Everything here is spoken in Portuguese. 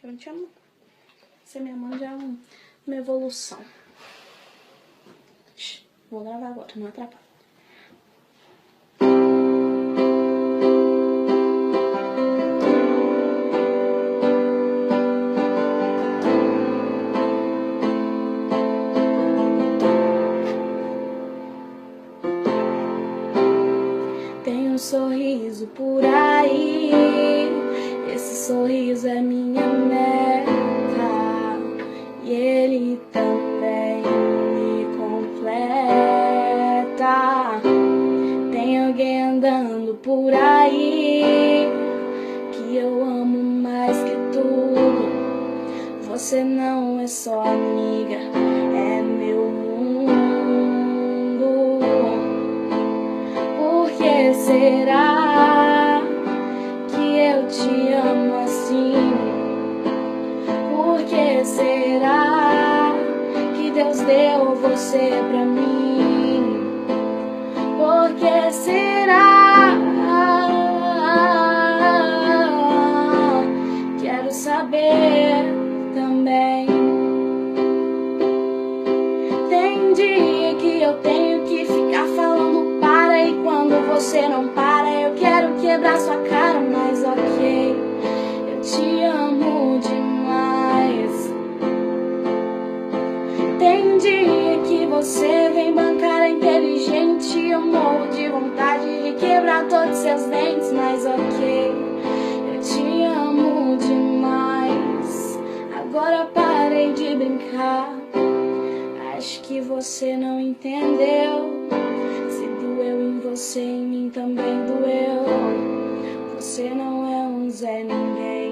Eu não te amo. Ser minha mãe já é uma evolução. Vou gravar agora, não atrapalha. Tem um sorriso por aí, esse sorriso é minha meta, e ele também me completa. Tem alguém andando por aí que eu amo mais que tudo. Você não é só amiga, é meu mundo. Por que será que eu te amo assim? Por que será que Deus deu você pra mim? Por que será? Quero saber também. Tem dia que eu tenho que ficar falando para, e quando você não para eu quero quebrar sua cara, mas ok, eu te amo demais. Tem dia que você vem bancar inteligente, eu morro de vontade de quebrar todos seus dentes, mas ok, eu te amo demais. Agora parei de brincar, acho que você não entendeu. Se doeu em você, em mim também doeu. Você não é um Zé Ninguém.